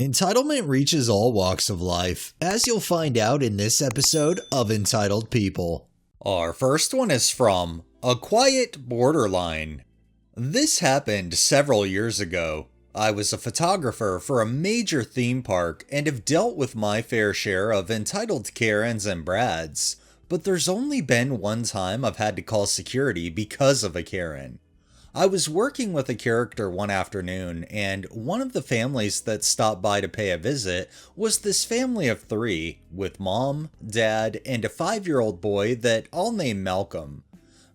Entitlement reaches all walks of life, as you'll find out in this episode of Entitled People. Our first one is from A Quiet Borderline. This happened several years ago. I was a photographer for a major theme park and have dealt with my fair share of entitled Karens and Brads, but there's only been one time I've had to call security because of a Karen. I was working with a character one afternoon, and one of the families that stopped by to pay a visit was this family of three, with mom, dad, and a 5-year-old boy that I'll name Malcolm.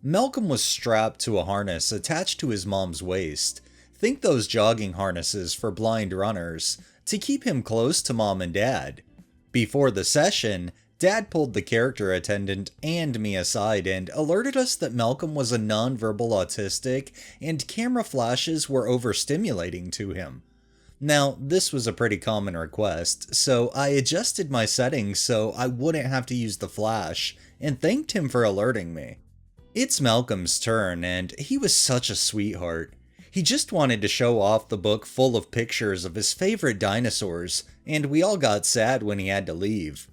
Malcolm was strapped to a harness attached to his mom's waist. Think those jogging harnesses for blind runners, to keep him close to mom and dad. Before the session, Dad pulled the character attendant and me aside and alerted us that Malcolm was a nonverbal autistic and camera flashes were overstimulating to him. Now, this was a pretty common request, so I adjusted my settings so I wouldn't have to use the flash, and thanked him for alerting me. It's Malcolm's turn, and he was such a sweetheart. He just wanted to show off the book full of pictures of his favorite dinosaurs, and we all got sad when he had to leave.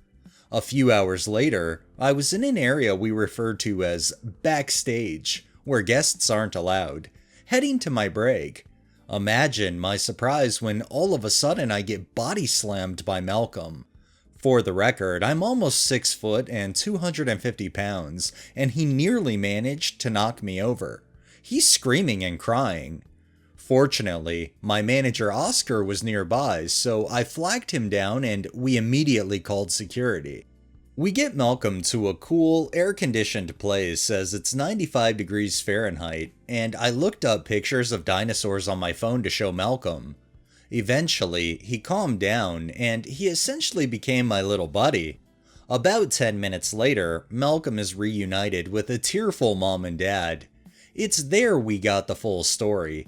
A few hours later, I was in an area we refer to as backstage, where guests aren't allowed, heading to my break. Imagine my surprise when all of a sudden I get body slammed by Malcolm. For the record, I'm almost 6 foot and 250 pounds, and he nearly managed to knock me over. He's screaming and crying. Fortunately, my manager Oscar was nearby, so I flagged him down and we immediately called security. We get Malcolm to a cool, air-conditioned place as it's 95 degrees Fahrenheit, and I looked up pictures of dinosaurs on my phone to show Malcolm. Eventually, he calmed down, and he essentially became my little buddy. About 10 minutes later, Malcolm is reunited with a tearful mom and dad. It's there we got the full story.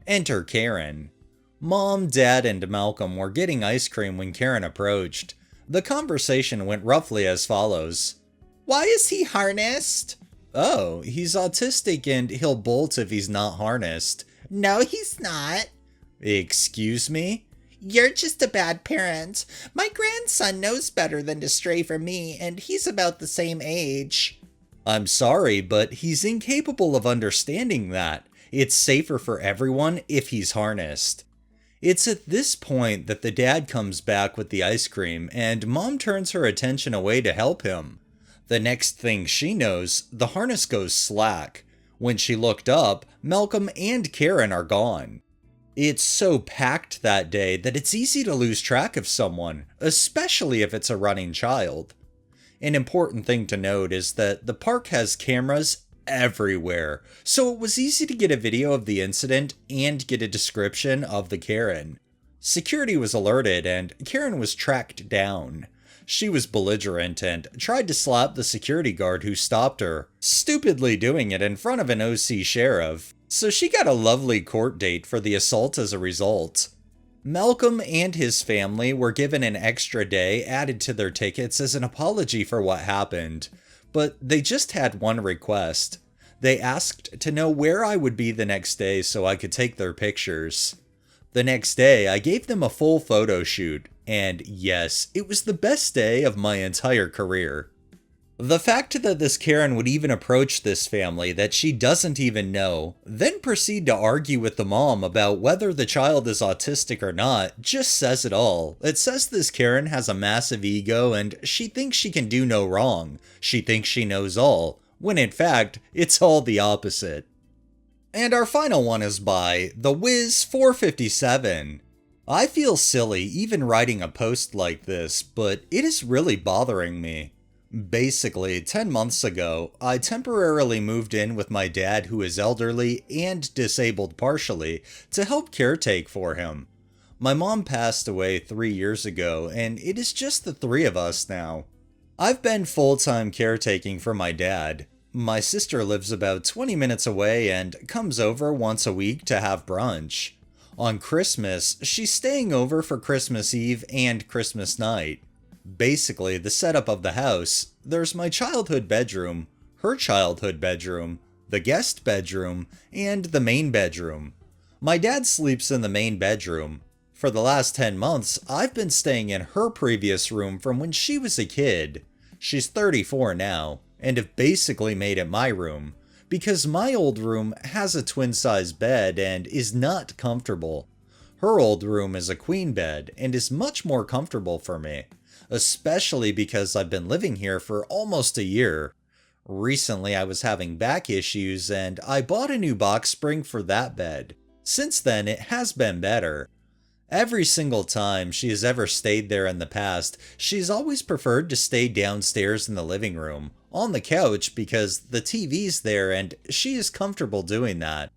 Enter Karen. Mom, Dad, and Malcolm were getting ice cream when Karen approached. The conversation went roughly as follows. "Why is he harnessed?" "Oh, he's autistic and he'll bolt if he's not harnessed." "No, he's not." "Excuse me?" "You're just a bad parent. My grandson knows better than to stray from me, and he's about the same age." "I'm sorry, but he's incapable of understanding that. It's safer for everyone if he's harnessed." It's at this point that the dad comes back with the ice cream, and mom turns her attention away to help him. The next thing she knows, the harness goes slack. When she looked up, Malcolm and Karen are gone. It's so packed that day that it's easy to lose track of someone, especially if it's a running child. An important thing to note is that the park has cameras everywhere, so it was easy to get a video of the incident and get a description of the Karen. Security was alerted and Karen was tracked down. She was belligerent and tried to slap the security guard who stopped her, stupidly doing it in front of an OC sheriff, so she got a lovely court date for the assault as a result. Malcolm and his family were given an extra day added to their tickets as an apology for what happened. But they just had one request. They asked to know where I would be the next day so I could take their pictures. The next day, I gave them a full photo shoot, and yes, it was the best day of my entire career. The fact that this Karen would even approach this family that she doesn't even know, then proceed to argue with the mom about whether the child is autistic or not, just says it all. It says this Karen has a massive ego and she thinks she can do no wrong. She thinks she knows all, when in fact, it's all the opposite. And our final one is by The Wiz 457. I feel silly even writing a post like this, but it is really bothering me. Basically, 10 months ago, I temporarily moved in with my dad who is elderly and disabled partially to help caretake for him. My mom passed away 3 years ago, and it is just the three of us now. I've been full-time caretaking for my dad. My sister lives about 20 minutes away and comes over once a week to have brunch. On Christmas, she's staying over for Christmas Eve and Christmas night. Basically, the setup of the house, there's my childhood bedroom, her childhood bedroom, the guest bedroom, and the main bedroom. My dad sleeps in the main bedroom. For the last 10 months, I've been staying in her previous room from when she was a kid. She's 34 now, and have basically made it my room, because my old room has a twin-size bed and is not comfortable. Her old room is a queen bed and is much more comfortable for me, especially because I've been living here for almost a year. Recently I was having back issues and I bought a new box spring for that bed. Since then it has been better. Every single time she has ever stayed there in the past, she's always preferred to stay downstairs in the living room, on the couch, because the TV's there and she is comfortable doing that.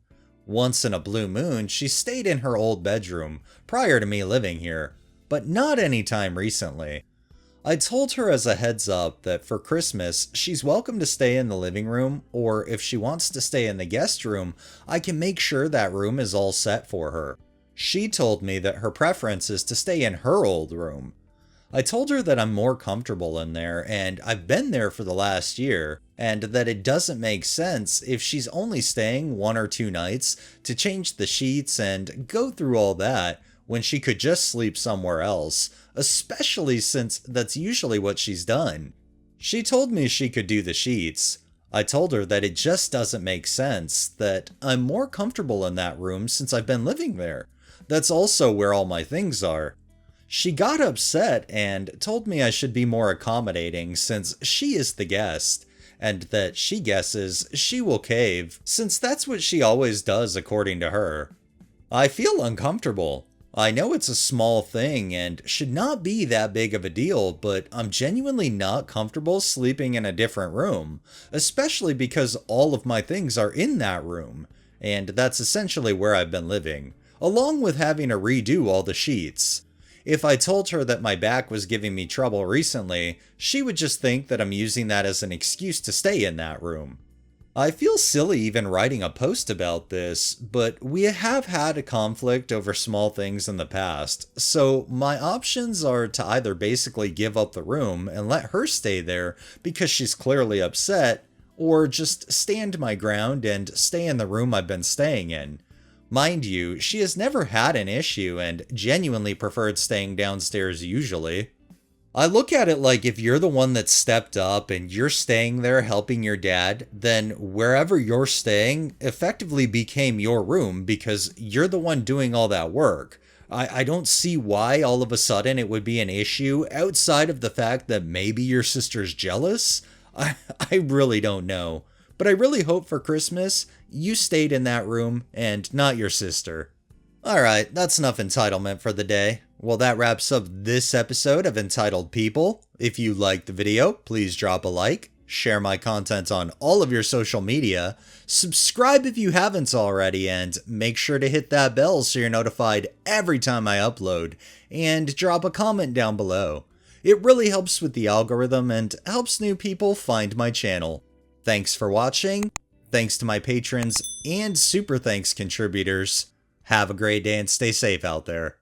Once in a blue moon, she stayed in her old bedroom, prior to me living here, but not any time recently. I told her as a heads up that for Christmas, she's welcome to stay in the living room, or if she wants to stay in the guest room, I can make sure that room is all set for her. She told me that her preference is to stay in her old room. I told her that I'm more comfortable in there, and I've been there for the last year, and that it doesn't make sense if she's only staying 1 or 2 nights to change the sheets and go through all that when she could just sleep somewhere else, especially since that's usually what she's done. She told me she could do the sheets. I told her that it just doesn't make sense, that I'm more comfortable in that room since I've been living there. That's also where all my things are. She got upset and told me I should be more accommodating since she is the guest, and that she guesses she will cave since that's what she always does according to her. I feel uncomfortable. I know it's a small thing and should not be that big of a deal, but I'm genuinely not comfortable sleeping in a different room, especially because all of my things are in that room, and that's essentially where I've been living, along with having to redo all the sheets. If I told her that my back was giving me trouble recently, she would just think that I'm using that as an excuse to stay in that room. I feel silly even writing a post about this, but we have had a conflict over small things in the past, so my options are to either basically give up the room and let her stay there because she's clearly upset, or just stand my ground and stay in the room I've been staying in. Mind you, she has never had an issue and genuinely preferred staying downstairs usually. I look at it like if you're the one that stepped up and you're staying there helping your dad, then wherever you're staying effectively became your room because you're the one doing all that work. I don't see why all of a sudden it would be an issue outside of the fact that maybe your sister's jealous. I really don't know. But I really hope for Christmas you stayed in that room and not your sister. Alright, that's enough entitlement for the day. Well, that wraps up this episode of Entitled People. If you liked the video, please drop a like, share my content on all of your social media, subscribe if you haven't already, and make sure to hit that bell so you're notified every time I upload, and drop a comment down below. It really helps with the algorithm and helps new people find my channel. Thanks for watching, thanks to my patrons and super thanks contributors. Have a great day and stay safe out there.